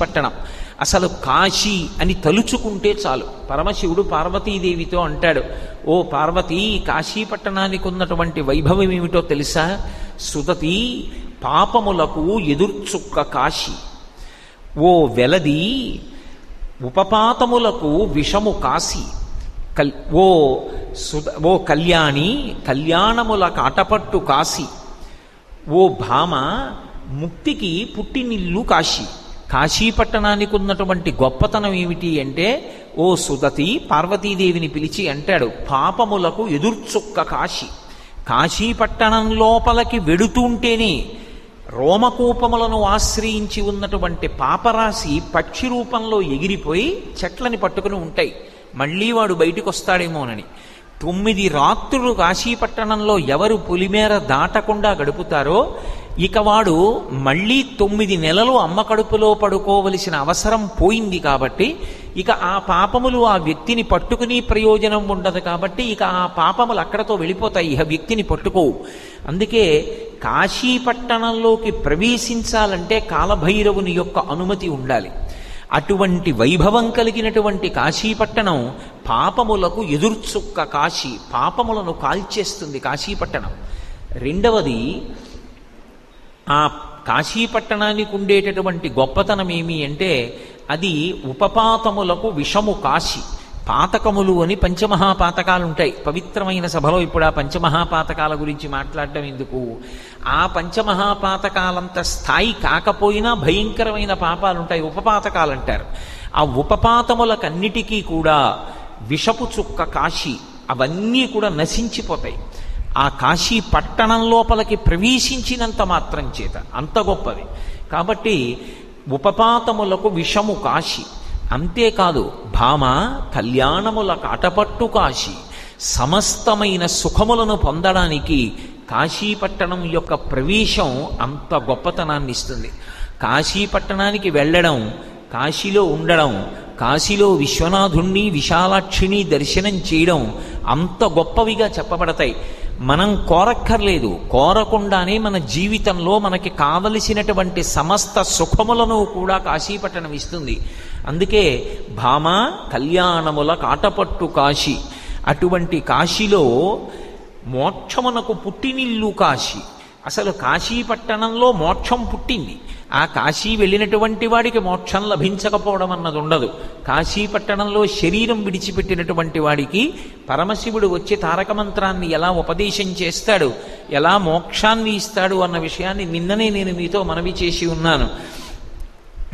పట్టణం. అసలు కాశీ అని తలుచుకుంటే చాలు. పరమశివుడు పార్వతీదేవితో అంటాడు, ఓ పార్వతీ, కాశీ పట్టణానికి ఉన్నటువంటి వైభవం ఏమిటో తెలుసా? సుదతి, పాపములకు ఎదుర్చుక్క కాశీ. ఓ వెలది, ఉపపాతములకు విషము కాశీ. ఓ కళ్యాణి, కళ్యాణముల కాటపట్టు కాశీ. ఓ భామ, ముక్తికి పుట్టినిల్లు కాశీ. కాశీ పట్టణానికి ఉన్నటువంటి గొప్పతనం ఏమిటి అంటే, ఓ సుదతి, పార్వతీదేవిని పిలిచి అంటాడు, పాపములకు ఎదుర్చుక్క కాశీ. కాశీ పట్టణం లోపలికి వెడుతుంటేనే రోమకూపములను ఆశ్రయించి ఉన్నటువంటి పాపరాశి పక్షి రూపంలో ఎగిరిపోయి చెట్లని పట్టుకుని ఉంటాయి. మళ్ళీ వాడు బయటికి వస్తాడేమోనని 9 రాత్రులు కాశీపట్టణంలో ఎవరు పులిమేర దాటకుండా గడుపుతారో ఇక వాడు మళ్ళీ 9 నెలలు అమ్మ కడుపులో పడుకోవలసిన అవసరం పోయింది. కాబట్టి ఇక ఆ పాపములు ఆ వ్యక్తిని పట్టుకుని ప్రయోజనం ఉండదు. కాబట్టి ఇక ఆ పాపములు అక్కడతో వెళ్ళిపోతాయి, ఇక వ్యక్తిని పట్టుకోవు. అందుకే కాశీపట్టణంలోకి ప్రవేశించాలంటే కాలభైరవుని యొక్క అనుమతి ఉండాలి. అటువంటి వైభవం కలిగినటువంటి కాశీపట్టణం పాపములకు ఎదుర్చుక్క కాశీ. పాపములను కాల్చేస్తుంది కాశీపట్టణం. రెండవది, ఆ కాశీపట్టణానికి ఉండేటటువంటి గొప్పతనం ఏమి అంటే, అది ఉపపాతములకు విషము కాశీ. పాతకములు అని పంచమహాపాతకాలు ఉంటాయి. పవిత్రమైన సభలో ఇప్పుడు ఆ పంచమహాపాతకాల గురించి మాట్లాడడం ఎందుకు? ఆ పంచమహాపాతకాలంత స్థాయి కాకపోయినా భయంకరమైన పాపాలు ఉంటాయి, ఉపపాతకాలు అంటారు. ఆ ఉపపాతములకన్నిటికీ కూడా విషపు చుక్క కాశీ. అవన్నీ కూడా నశించిపోతాయి ఆ కాశీ పట్టణం లోపలికి ప్రవేశించినంత మాత్రం చేత. అంత గొప్పది. కాబట్టి ఉపపాతములకు విషము కాశీ. అంతేకాదు, భామ, కళ్యాణముల కాటపట్టు కాశీ. సమస్తమైన సుఖములను పొందడానికి కాశీపట్టణం యొక్క ప్రవేశం అంత గొప్పతనాన్ని ఇస్తుంది. కాశీపట్టణానికి వెళ్ళడం, కాశీలో ఉండడం, కాశీలో విశ్వనాథుణ్ణి, విశాలాక్షిని దర్శనం చేయడం అంత గొప్పవిగా చెప్పబడతాయి. మనం కోరక్కర్లేదు, కోరకుండానే మన జీవితంలో మనకి కావలసినటువంటి సమస్త సుఖములను కూడా కాశీపట్టణం ఇస్తుంది. అందుకే భామ, కళ్యాణముల కాటపట్టు కాశీ. అటువంటి కాశీలో మోక్షమునకు పుట్టినిల్లు కాశీ. అసలు కాశీపట్టణంలో మోక్షం పుట్టింది. ఆ కాశీ వెళ్ళినటువంటి వాడికి మోక్షం లభించకపోవడం అన్నది ఉండదు. కాశీపట్టణంలో శరీరం విడిచిపెట్టినటువంటి వాడికి పరమశివుడు వచ్చి తారక మంత్రాన్ని ఎలా ఉపదేశం చేస్తాడు, ఎలా మోక్షాన్ని ఇస్తాడు అన్న విషయాన్ని నిన్ననే నేను మీతో మనవి చేసి ఉన్నాను.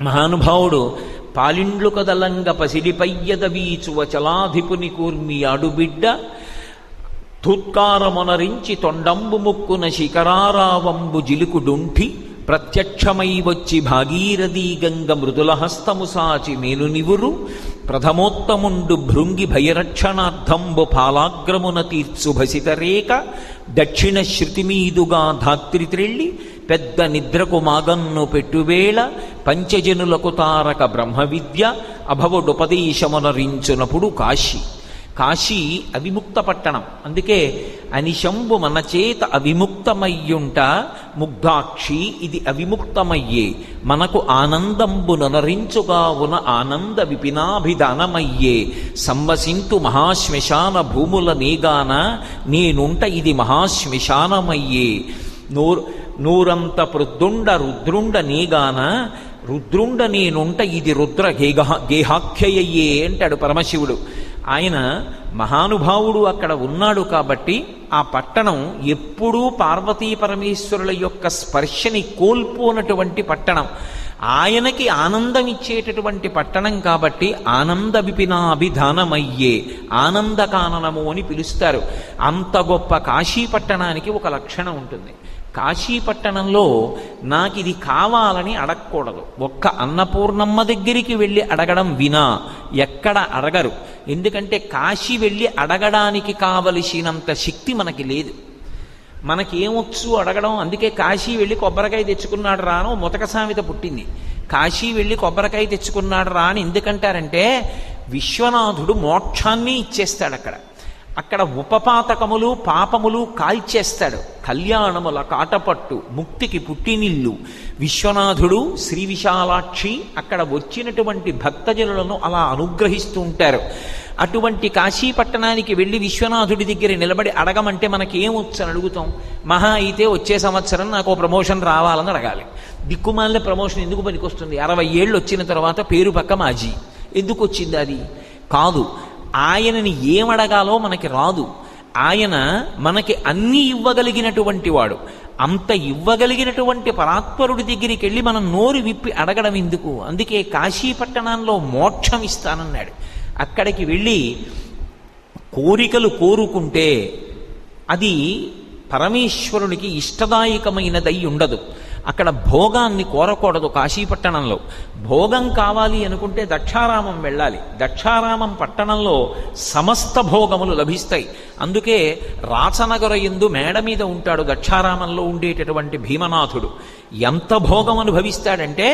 మహానుభావుడు పాలిండ్లు కదలంగ పసిడిపయ్యద వీచువ చలాధిపుని కూర్మి ఆడుబిడ్డ ధూత్కారమునరించి తొండంబు ముక్కున శిఖరారావంబు జిలుకుడుంఠి ప్రత్యక్షమై వచ్చి భాగీరథీ గంగ మృదుల హస్తము సాచి మేలు నివురు ప్రథమోత్తముండు భృంగి భయరక్షణార్థంబు పాలాగ్రమున తీర్చు భసితరేక దక్షిణ శృతి మీదుగా ధాత్రి త్రెళ్ళి పెద్ద నిద్రకు మాగన్ను పెట్టువేళ పంచజనులకు తారక బ్రహ్మ విద్య అభవుడుపదేశమునరించునప్పుడు కాశీ. కాశీ అవిముక్త పట్టణం. అందుకే అనిశంబు మన చేత అవిముక్తమయ్యుంట ముగ్ధాక్షి ఇది అవిముక్తమయ్యే మనకు ఆనందంబు ననరించుగావున ఆనంద విపినాభిధానమయ్యే సంవసింతు మహాశ్మశాన భూముల నేగాన నేనుంట ఇది మహాశ్మశానమయ్యే నూరంత పృద్దుండ రుద్రుండ నేగాన రుద్రుండ నేనుంట ఇది రుద్ర గేహాఖ్యయ్యే అంటాడు పరమశివుడు. ఆయన మహానుభావుడు అక్కడ ఉన్నాడు కాబట్టి ఆ పట్టణం ఎప్పుడూ పార్వతీ పరమేశ్వరుల యొక్క స్పర్శని కోల్పోనటువంటి పట్టణం. ఆయనకి ఆనందం ఇచ్చేటటువంటి పట్టణం కాబట్టి ఆనంద విపినాభిధానమయ్యే ఆనందకాననము అని పిలుస్తారు. అంత గొప్ప కాశీ పట్టణానికి ఒక లక్షణం ఉంటుంది. కాశీపట్టణంలో నాకు ఇది కావాలని అడగకూడదు. ఒక్క అన్నపూర్ణమ్మ దగ్గరికి వెళ్ళి అడగడం వినా ఎక్కడ అడగరు. ఎందుకంటే కాశీ వెళ్ళి అడగడానికి కావలసినంత శక్తి మనకి లేదు. మనకేమొచ్చు అడగడం. అందుకే కాశీ వెళ్ళి కొబ్బరికాయ తెచ్చుకున్నాడు రాను ముతక సామెత పుట్టింది. కాశీ వెళ్ళి కొబ్బరికాయ తెచ్చుకున్నాడు రా అని ఎందుకంటారంటే విశ్వనాథుడు మోక్షాన్ని ఇచ్చేస్తాడు. అక్కడ ఉపపాతకములు పాపములు కాల్చేస్తాడు. కళ్యాణముల కాటపట్టు, ముక్తికి పుట్టినిల్లు. విశ్వనాథుడు, శ్రీ విశాలాక్షి అక్కడ వచ్చినటువంటి భక్తజనులను అలా అనుగ్రహిస్తూ ఉంటారు. అటువంటి కాశీపట్టణానికి వెళ్ళి విశ్వనాథుడి దగ్గర నిలబడి అడగమంటే మనకేమొచ్చు అని అడుగుతాం. మహా అయితే వచ్చే సంవత్సరం నాకు ప్రమోషన్ రావాలని అడగాలి. దిక్కుమాలిన ప్రమోషన్ ఎందుకు పనికొస్తుంది? 60 ఏళ్ళు వచ్చిన తర్వాత పేరు పక్క మాజీ ఎందుకు వచ్చింది? అది కాదు. ఆయనని ఏమడగాలో మనకి రాదు. ఆయన మనకి అన్నీ ఇవ్వగలిగినటువంటి వాడు. అంత ఇవ్వగలిగినటువంటి పరాత్పరుడి దగ్గరికి వెళ్ళి మనం నోరు విప్పి అడగడం ఎందుకు? అందుకే కాశీపట్టణంలో మోక్షం ఇస్తానన్నాడు. అక్కడికి వెళ్ళి కోరికలు కోరుకుంటే అది పరమేశ్వరునికి ఇష్టదాయకమైనదై ఉండదు. అక్కడ భోగాన్ని కోరకూడదు. కాశీపట్టణంలో భోగం కావాలి అనుకుంటే దక్షారామం వెళ్ళాలి. దక్షారామం పట్టణంలో సమస్త భోగములు లభిస్తాయి. అందుకే రాచనగర యందు మేడ మీద ఉంటాడు దక్షారామంలో ఉండేటటువంటి భీమనాథుడు. ఎంత భోగం అనుభవిస్తాడంటే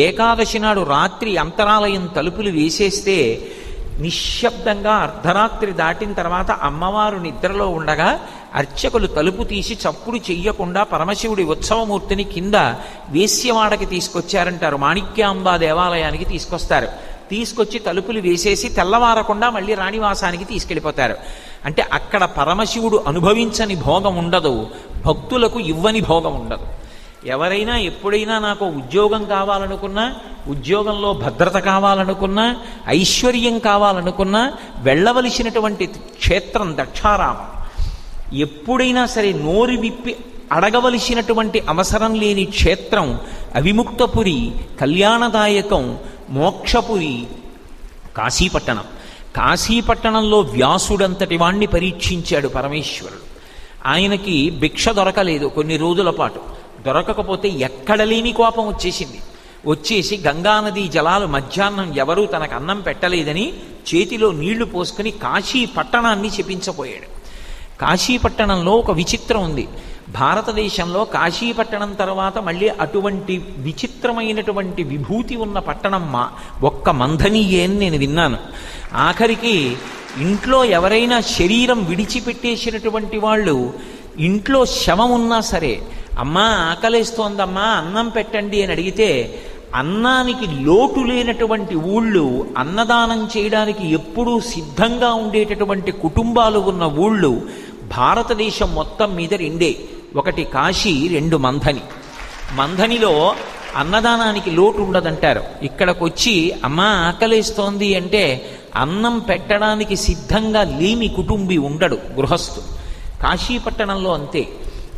ఏకాదశి నాడు రాత్రి అంతరాలయం తలుపులు వేసేస్తే నిశ్శబ్దంగా అర్ధరాత్రి దాటిన తర్వాత అమ్మవారు నిద్రలో ఉండగా అర్చకులు తలుపు తీసి చప్పుడు చెయ్యకుండా పరమశివుడి ఉత్సవమూర్తిని కింద వేశ్యవాడకి తీసుకొచ్చారంటారు. మాణిక్యాంబా దేవాలయానికి తీసుకొస్తారు. తీసుకొచ్చి తలుపులు వేసేసి తెల్లవారకుండా మళ్ళీ రాణివాసానికి తీసుకెళ్ళిపోతారు. అంటే అక్కడ పరమశివుడు అనుభవించని భోగం ఉండదు, భక్తులకు ఇవ్వని భోగం ఉండదు. ఎవరైనా ఎప్పుడైనా నాకు ఉద్యోగం కావాలనుకున్నా, ఉద్యోగంలో భద్రత కావాలనుకున్నా, ఐశ్వర్యం కావాలనుకున్నా వెళ్ళవలసినటువంటి క్షేత్రం దక్షారామం. ఎప్పుడైనా సరే నోరు విప్పి అడగవలసినటువంటి అవసరం లేని క్షేత్రం అవిముక్తపురి, కళ్యాణదాయకం, మోక్షపురి కాశీపట్టణం. కాశీపట్టణంలో వ్యాసుడంతటి వాణ్ణి పరీక్షించాడు పరమేశ్వరుడు. ఆయనకి భిక్ష దొరకలేదు కొన్ని రోజుల పాటు. దొరకకపోతే ఎక్కడ లేని కోపం వచ్చేసి గంగానదీ జలాలు మధ్యాహ్నం ఎవరూ తనకు అన్నం పెట్టలేదని చేతిలో నీళ్లు పోసుకుని కాశీ పట్టణాన్ని శపించబోయాడు. కాశీపట్టణంలో ఒక విచిత్రం ఉంది. భారతదేశంలో కాశీపట్టణం తర్వాత మళ్ళీ అటువంటి విచిత్రమైనటువంటి విభూతి ఉన్న పట్టణం ఒక్క మంథనీయే అని నేను విన్నాను. ఆఖరికి ఇంట్లో ఎవరైనా శరీరం విడిచిపెట్టేసినటువంటి వాళ్ళు ఇంట్లో శవం ఉన్నా సరే, అమ్మా ఆకలేస్తోందమ్మా అన్నం పెట్టండి అని అడిగితే అన్నానికి లోటు లేనటువంటి ఊళ్ళు, అన్నదానం చేయడానికి ఎప్పుడూ సిద్ధంగా ఉండేటటువంటి కుటుంబాలు ఉన్న ఊళ్ళు భారతదేశం మొత్తం మీద 2. ఒకటి కాశీ, 2 మంథని. మంథనిలో అన్నదానానికి లోటు ఉండదంటారు. ఇక్కడికి వచ్చి అమ్మా ఆకలేస్తోంది అంటే అన్నం పెట్టడానికి సిద్ధంగా లేని కుటుంబీ ఉండడు, గృహస్థు. కాశీపట్టణంలో అంతే.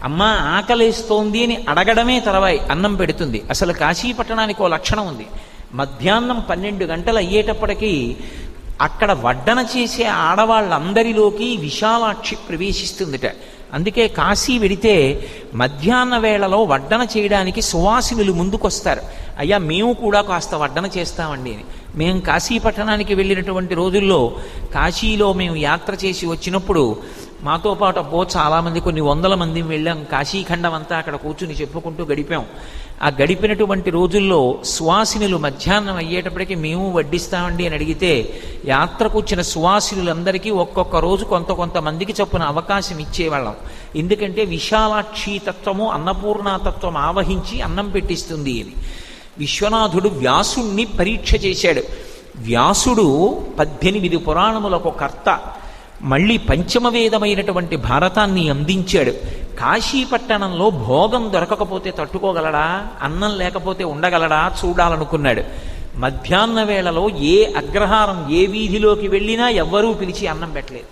అమ్మా ఆకలేస్తోంది అని అడగడమే తర్వాయి అన్నం పెడుతుంది. అసలు కాశీపట్టణానికి ఓ లక్షణం ఉంది. మధ్యాహ్నం 12 గంటలు అయ్యేటప్పటికీ అక్కడ వడ్డన చేసే ఆడవాళ్ళందరిలోకి విశాలాక్షి ప్రవేశిస్తుందిట. అందుకే కాశీ వెడితే మధ్యాహ్న వేళలో వడ్డన చేయడానికి సువాసినులు ముందుకొస్తారు. అయ్యా మేము కూడా కాస్త వడ్డన చేస్తామండి అని. మేము కాశీపట్టణానికి వెళ్ళినటువంటి రోజుల్లో కాశీలో మేము యాత్ర చేసి వచ్చినప్పుడు మాతో పాటు చాలామంది, కొన్ని 100 మంది వెళ్ళాం. కాశీఖండం అంతా అక్కడ కూర్చుని చెప్పుకుంటూ గడిపాం. ఆ గడిపినటువంటి రోజుల్లో సువాసినులు మధ్యాహ్నం అయ్యేటప్పటికీ మేము వడ్డిస్తామండి అని అడిగితే యాత్రకు వచ్చిన సువాసినులందరికీ ఒక్కొక్క రోజు కొంతమందికి చొప్పున అవకాశం ఇచ్చేవాళ్ళం. ఎందుకంటే విశాలాక్షి తత్వము, అన్నపూర్ణాతత్వం ఆవహించి అన్నం పెట్టిస్తుంది అని. విశ్వనాథుడు వ్యాసుణ్ణి పరీక్ష చేశాడు. వ్యాసుడు 18 పురాణములకు కర్త. మళ్ళీ పంచమవేదమైనటువంటి భారతాన్ని అందించాడు. కాశీపట్టణంలో భోగం దొరకకపోతే తట్టుకోగలడా? అన్నం లేకపోతే ఉండగలడా? చూడాలనుకున్నాడు. మధ్యాహ్న వేళలో ఏ అగ్రహారం, ఏ వీధిలోకి వెళ్ళినా ఎవ్వరూ పిలిచి అన్నం పెట్టలేదు.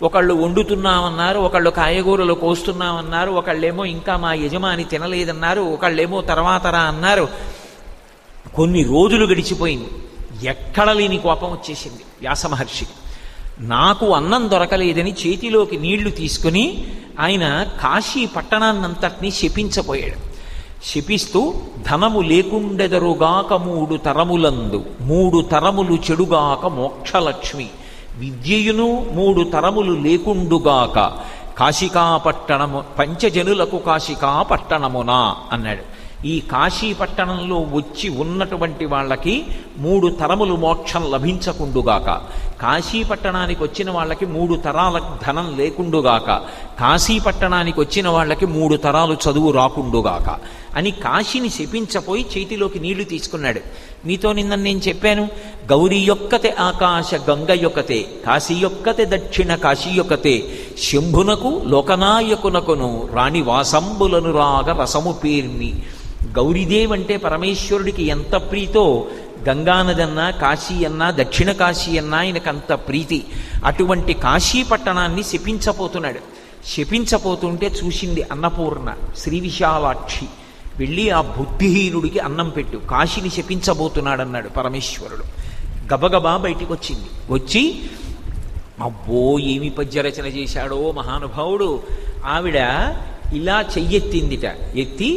ఒకళ్ళు వండుతున్నామన్నారు, ఒకళ్ళు కాయగూరలు కోస్తున్నామన్నారు, ఒకళ్ళేమో ఇంకా మా యజమాని తినలేదన్నారు, ఒకళ్ళేమో తర్వాతరా అన్నారు. కొన్ని రోజులు గడిచిపోయింది. ఎక్కడ లేని కోపం వచ్చేసింది వ్యాస మహర్షికి. నాకు అన్నం దొరకలేదని చేతిలోకి నీళ్లు తీసుకుని ఆయన కాశీ పట్టణాన్నంతటినీ శపించబోయాడు. శపిస్తూ ధనము లేకుండెదరుగాక 3 తరములందు, 3 తరములు చెడుగాక మోక్షలక్ష్మి, విద్యయును 3 తరములు లేకుండుగాక కాశికా పట్టణము, పంచజనులకు కాశికా పట్టణమునా అన్నాడు. ఈ కాశీపట్టణంలో వచ్చి ఉన్నటువంటి వాళ్ళకి 3 తరములు మోక్షం లభించకుండుగాక, కాశీపట్టణానికి వచ్చిన వాళ్ళకి 3 తరాల ధనం లేకుండుగాక, కాశీపట్టణానికి వచ్చిన వాళ్ళకి 3 తరాలు చదువు రాకుండుగాక అని కాశీని శపించపోయి చేతిలోకి నీళ్లు తీసుకున్నాడు. మీతో నిన్న నేను చెప్పాను, గౌరీ యొక్కతే ఆకాశ గంగ యొక్కతే, కాశీ యొక్కతే దక్షిణ కాశీ యొక్కతే, శంభునకు లోకనాయకునకును రాణి వాసంబులను రాగ రసము పేర్మి. గౌరీదేవి అంటే పరమేశ్వరుడికి ఎంత ప్రీతో గంగానది అన్నా కాశీ అన్నా దక్షిణ కాశీ అన్నా ఆయనకంత ప్రీతి. అటువంటి కాశీ పట్టణాన్ని శపించపోతున్నాడు. శపించపోతుంటే చూసింది అన్నపూర్ణ శ్రీ విశాలాక్షి. వెళ్ళి ఆ బుద్ధిహీనుడికి అన్నం పెట్టు, కాశీని శపించబోతున్నాడన్నాడు పరమేశ్వరుడు. గబగబా బయటికి వచ్చింది. వచ్చి అబ్బో ఏమి పద్యరచన చేశాడో మహానుభావుడు. ఆవిడ ఇలా చెయ్యెత్తిందిట. ఎత్తి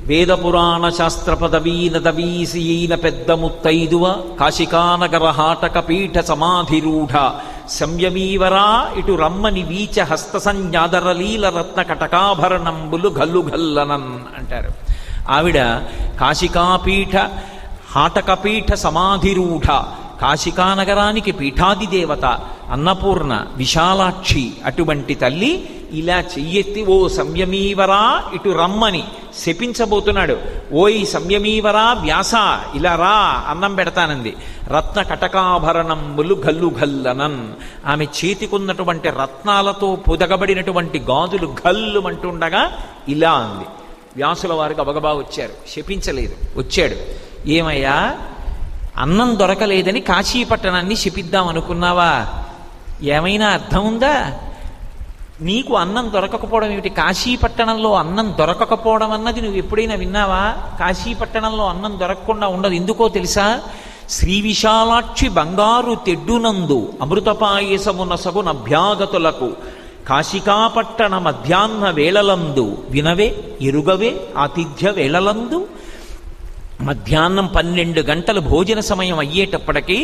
వేదపురాణ శాస్త్ర పదవీనదవీసీన పెద్ద ముత్తైదువ కాశికానగర హాటక పీఠ సమాధిరూఢ సంయమీవరా ఇటు రమ్మని వీచ హస్త సంజ్ఞాదరలీల రత్న కటకాభరణంబులు గల్లు గల్లనన్ అంటారు. ఆవిడ కాశికాపీఠ హాటకపీఠ సమాధిరూఢ, కాశికానగరానికి పీఠాది దేవత అన్నపూర్ణ విశాలాక్షి. అటువంటి తల్లి ఇలా చెయ్యెత్తి ఓ సంయమీవరా ఇటు రమ్మని శపించబోతున్నాడు. ఓయి సంయమీవరా వ్యాస ఇలా రా అన్నం పెడతానంది. రత్న కటకాభరణంబులు గల్లు గల్లనన్, ఆమె చేతికున్నటువంటి రత్నాలతో పొదగబడినటువంటి గాజులు గల్లుమంటుండగా ఇలా అంది. వ్యాసుల వారికి గబగబా వచ్చారు, శపించలేదు. వచ్చాడు, ఏమయ్యా అన్నం దొరకలేదని కాశీపట్టణాన్ని శపిద్దాం అనుకున్నావా? ఏమైనా అర్థం ఉందా? నీకు అన్నం దొరకకపోవడం ఏమిటి? కాశీపట్టణంలో అన్నం దొరకకపోవడం అన్నది నువ్వు ఎప్పుడైనా విన్నావా? కాశీపట్టణంలో అన్నం దొరకకుండా ఉండదు. ఎందుకో తెలుసా? శ్రీ విశాలాక్షి బంగారు తెడ్డునందు అమృతపాయసమునసగు నభ్యాగతులకు కాశికాపట్టణ మధ్యాహ్న వేళలందు వినవే ఎరుగవే ఆతిథ్య వేళలందు. మధ్యాహ్నం 12 గంటలు భోజన సమయం అయ్యేటప్పటికీ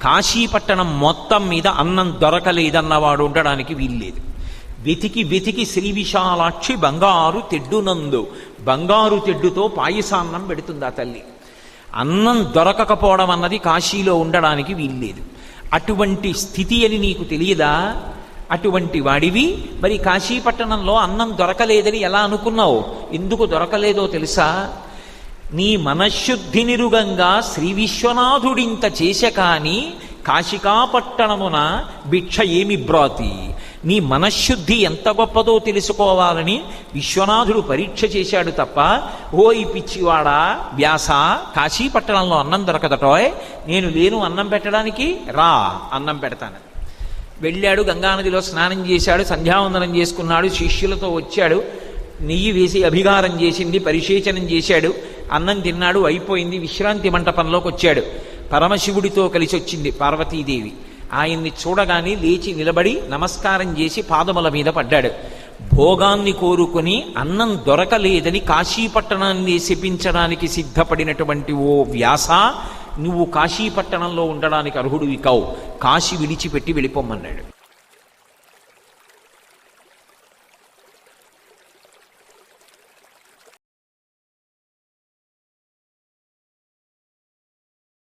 కాశీపట్టణం మొత్తం మీద అన్నం దొరకలేదన్నవాడు ఉండడానికి వీల్లేదు. వెతికి వెతికి శ్రీ విశాలాక్షి బంగారు తెడ్డునందు, బంగారు తెడ్డుతో పాయసాన్నం పెడుతుంది ఆ తల్లి. అన్నం దొరకకపోవడం అన్నది కాశీలో ఉండడానికి వీల్లేదు. అటువంటి స్థితి అని నీకు తెలియదా? అటువంటి వాడివి మరి కాశీపట్టణంలో అన్నం దొరకలేదని ఎలా అనుకున్నావు? ఎందుకు దొరకలేదో తెలుసా? నీ మనశ్శుద్ధి నిరుగంగా శ్రీ విశ్వనాథుడింత చేశ కాని కాశికాపట్టణమున భిక్ష ఏమి బ్రాతి. నీ మనశ్శుద్ధి ఎంత గొప్పదో తెలుసుకోవాలని విశ్వనాథుడు పరీక్ష చేశాడు తప్ప, ఓ ఈ పిచ్చివాడా వ్యాస కాశీపట్టణంలో అన్నం దొరకదటోయ్, నేను లేను అన్నం పెట్టడానికి, రా అన్నం పెడతాను. వెళ్ళాడు, గంగానదిలో స్నానం చేశాడు, సంధ్యావందనం చేసుకున్నాడు, శిష్యులతో వచ్చాడు, నెయ్యి వేసి అభిగారం చేసింది, పరిశేచనం చేశాడు, అన్నం తిన్నాడు, అయిపోయింది. విశ్రాంతి మంటపంలోకి వచ్చాడు. పరమశివుడితో కలిసి వచ్చింది పార్వతీదేవి. ఆయన్ని చూడగానే లేచి నిలబడి నమస్కారం చేసి పాదముల మీద పడ్డాడు. భోగాన్ని కోరుకుని అన్నం దొరకలేదని కాశీపట్టణాన్ని శపించడానికి సిద్ధపడినటువంటి ఓ వ్యాస, నువ్వు కాశీపట్టణంలో ఉండడానికి అర్హుడివి కావు, కాశీ విడిచిపెట్టి వెళ్ళిపోమన్నాడు.